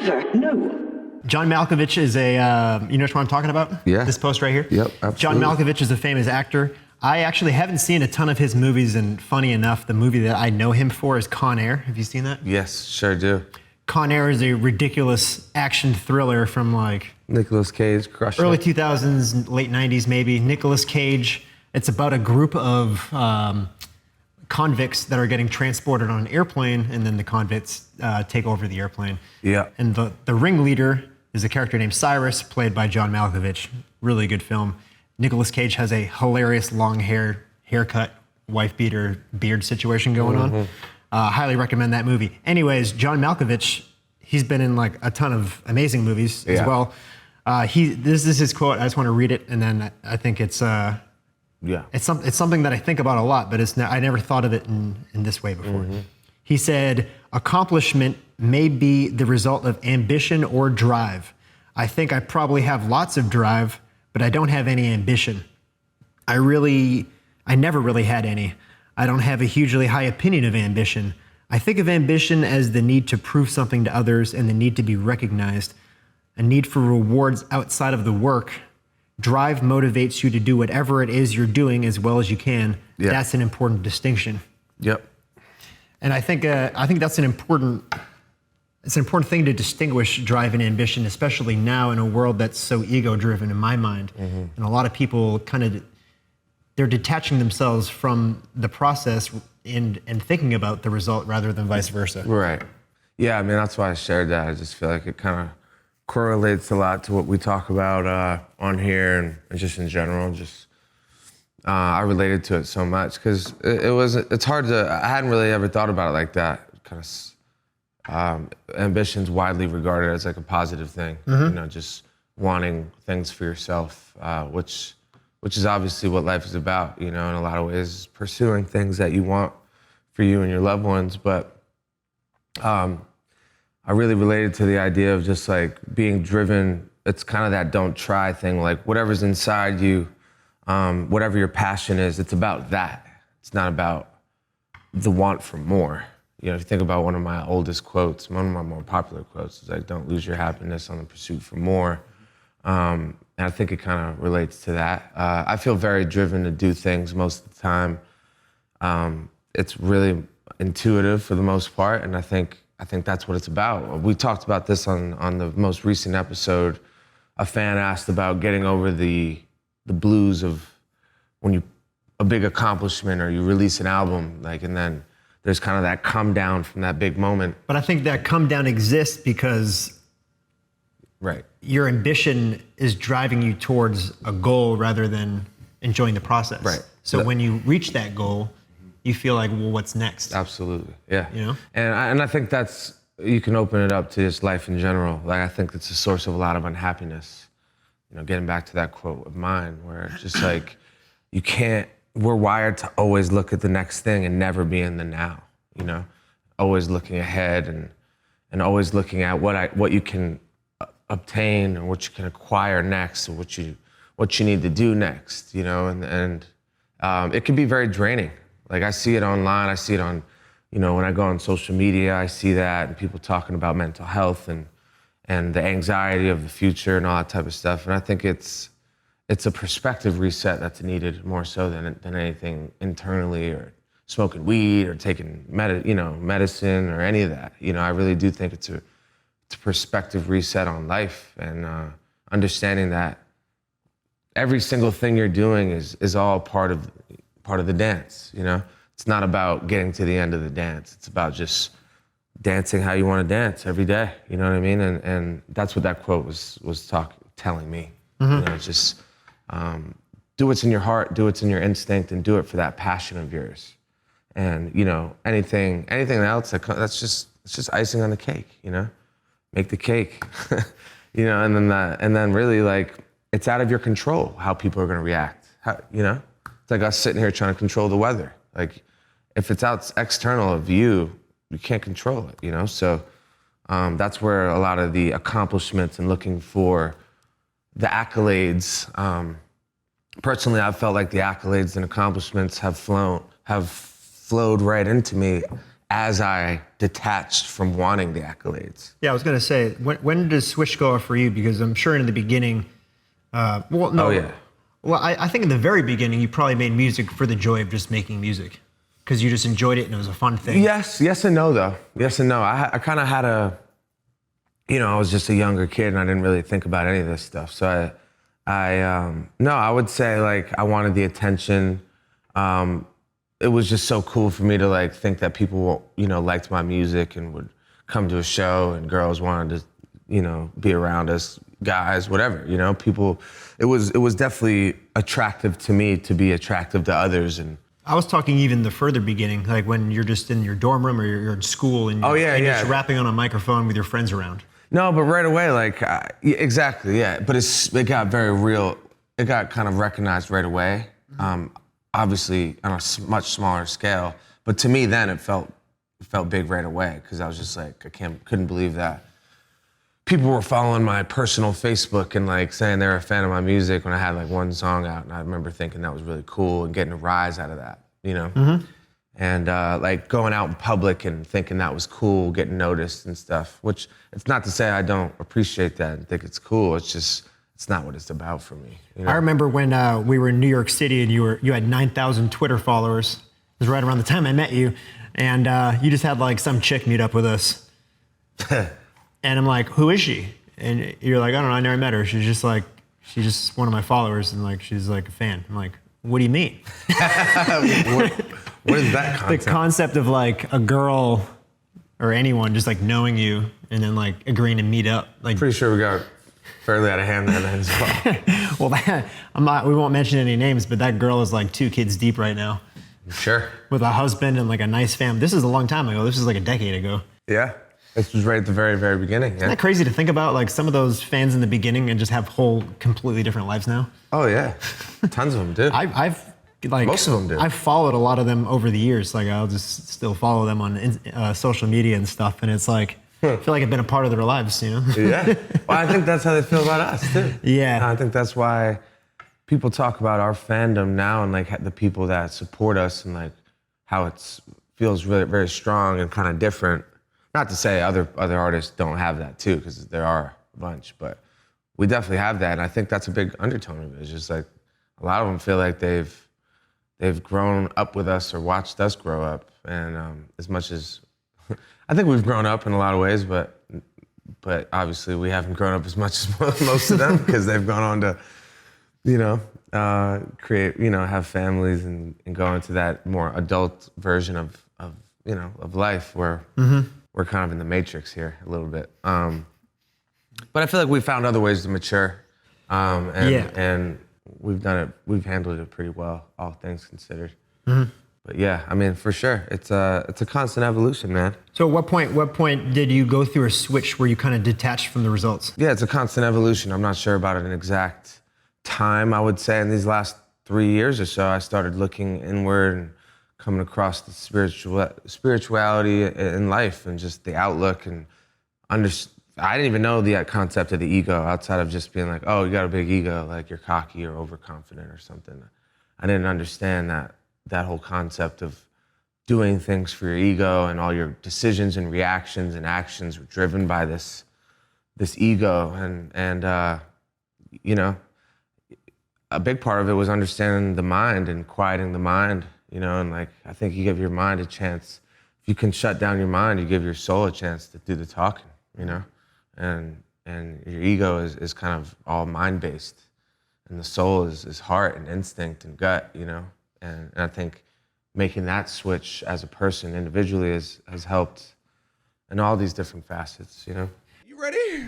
Neva Know. Jon Malkovich is you know what I'm talking about? Yeah. This post right here? Yep, absolutely. Jon Malkovich is a famous actor. I actually haven't seen a ton of his movies, and funny enough, the movie that I know him for is Con Air. Have you seen that? Yes, sure do. Con Air is a ridiculous action thriller from like Nicolas Cage, crushing early it. 2000s, late 90s maybe. Nicolas Cage. It's about a group of convicts that are getting transported on an airplane, and then the convicts take over the airplane. Yeah. And the ringleader is a character named Cyrus, played by Jon Malkovich. Really good film. Nicolas Cage has a hilarious long haircut, wife beater, beard situation going on. Highly recommend that movie. Anyways, Jon Malkovich, he's been in like a ton of amazing movies as well. This is his quote. I just want to read it, and then I think it's something that I think about a lot, but I never thought of it in this way before. He said, "Accomplishment may be the result of ambition or drive. I think I probably have lots of drive, but I don't have any ambition. I never really had any. I don't have a hugely high opinion of ambition. I think of ambition as the need to prove something to others and the need to be recognized, a need for rewards outside of the work. Drive motivates you to do whatever it is you're doing as well as you can. Yeah. That's an important distinction." Yep. And I think that's an important thing to distinguish drive and ambition, especially now in a world that's so ego-driven in my mind. And a lot of people they're detaching themselves from the process and thinking about the result rather than vice versa. Right. Yeah, I mean, that's why I shared that. I just feel like it kind of correlates a lot to what we talk about on here and just in general. I related to it so much because it's hard I hadn't really ever thought about it like that. Ambition's widely regarded as like a positive thing, you know, just wanting things for yourself, which is obviously what life is about, you know, in a lot of ways, pursuing things that you want for you and your loved ones. But I really related to the idea of just like being driven. It's kind of that don't try thing, like whatever's inside you, whatever your passion is, it's about that. It's not about the want for more. You know, if you think about one of my oldest quotes, one of my more popular quotes is like, "Don't lose your happiness on the pursuit for more." And I think it kind of relates to that. I feel very driven to do things most of the time. It's really intuitive for the most part, and I think that's what it's about. We talked about this on the most recent episode. A fan asked about getting over the blues of when a big accomplishment or you release an album, like, and then there's kind of that come down from that big moment. But I think that come down exists because your ambition is driving you towards a goal rather than enjoying the process. Right. So when you reach that goal, you feel like, well, what's next? Absolutely, yeah. You know? And I think you can open it up to just life in general. Like, I think it's a source of a lot of unhappiness. You know, getting back to that quote of mine, where it's just like, we're wired to always look at the next thing and never be in the now, you know? Always looking ahead and always looking at what you can obtain or what you can acquire next, or what you need to do next, you know? And it can be very draining. Like, I see it online, I see it on, you know, when I go on social media, I see that, and people talking about mental health and the anxiety of the future and all that type of stuff. And I think it's a perspective reset that's needed more so than anything internally, or smoking weed or taking medicine or any of that. You know, I really do think it's a perspective reset on life, and understanding that every single thing you're doing is all part of the dance, you know? It's not about getting to the end of the dance. It's about just dancing how you want to dance every day, you know what I mean? And that's what that quote was telling me. You know, just do what's in your heart, do what's in your instinct, and do it for that passion of yours. And, you know, anything else, it's just icing on the cake, you know? Make the cake, you know, and then really, like, it's out of your control how people are gonna react, you know? It's like us sitting here trying to control the weather. Like, if it's external of you can't control it, you know? So that's where a lot of the accomplishments and looking for the accolades, personally, I've felt like the accolades and accomplishments have flowed right into me as I detached from wanting the accolades. Yeah, I was gonna say, when does switch go off for you? Because I'm sure in the beginning, well, no. Oh, yeah. Well, I think in the very beginning, you probably made music for the joy of just making music, because you just enjoyed it and it was a fun thing. Yes and no, though. Yes and no. I kind of had I was just a younger kid and I didn't really think about any of this stuff. So I would say like I wanted the attention. It was just so cool for me to like think that people, liked my music and would come to a show and girls wanted to, be around us, guys, whatever, people. It was definitely attractive to me to be attractive to others. And I was talking even the further beginning, like when you're just in your dorm room or you're in school and you're just rapping on a microphone with your friends around. No, but right away, like, exactly, yeah. But it got very real. It got kind of recognized right away. Obviously on a much smaller scale, but to me then it felt big right away, because I was just like, couldn't believe that people were following my personal Facebook and like saying they were a fan of my music when I had like one song out, and I remember thinking that was really cool and getting a rise out of that, and like going out in public and thinking that was cool, getting noticed and stuff, which it's not to say I don't appreciate that and think it's cool. It's not what it's about for me. I remember when we were in New York City and you had 9,000 Twitter followers. It was right around the time I met you, and you just had like some chick meet up with us. And I'm like, who is she? And you're like, I don't know, I never met her. She's just one of my followers, and like she's like a fan. I'm like, what do you mean? What is that concept? The concept of like a girl or anyone just like knowing you and then like agreeing to meet up. Like, pretty sure we got fairly out of hand there then as well. Well, we won't mention any names, but that girl is like 2 kids deep right now. Sure. With a husband and like a nice family. This is a long time ago. This is like a decade ago. Yeah. This was right at the very, very beginning. Yeah. Isn't that crazy to think about? Like some of those fans in the beginning and just have whole completely different lives now. Oh yeah. Tons of them do. I've like most of them do. I've followed a lot of them over the years. Like I'll just still follow them on social media and stuff. And it's like, I feel like I've been a part of their lives, Yeah. Well, I think that's how they feel about us too. Yeah. I think that's why people talk about our fandom now and like the people that support us and like how it feels really very strong and kind of different. Not to say other artists don't have that too, because there are a bunch, but we definitely have that. And I think that's a big undertone of it. It's just like a lot of them feel like they've grown up with us or watched us grow up. And as much as I think we've grown up in a lot of ways, but obviously we haven't grown up as much as most of them, because they've gone on to, create, have families and go into that more adult version of life where we're kind of in the matrix here a little bit. But I feel like we found other ways to mature, and we've handled it pretty well, all things considered. But yeah, I mean, for sure, it's a constant evolution, man. So what point did you go through a switch where you kind of detached from the results? Yeah, it's a constant evolution. I'm not sure about an exact time. I would say in these last 3 years or so, I started looking inward and coming across the spirituality in life and just the outlook and I didn't even know the concept of the ego outside of just being like, oh, you got a big ego, like you're cocky or overconfident or something. I didn't understand that whole concept of doing things for your ego, and all your decisions and reactions and actions were driven by this ego. And a big part of it was understanding the mind and quieting the mind, and like, I think you give your mind a chance. If you can shut down your mind, you give your soul a chance to do the talking, and your ego is kind of all mind-based, and the soul is heart and instinct and gut, and I think making that switch as a person individually has helped in all these different facets, You ready?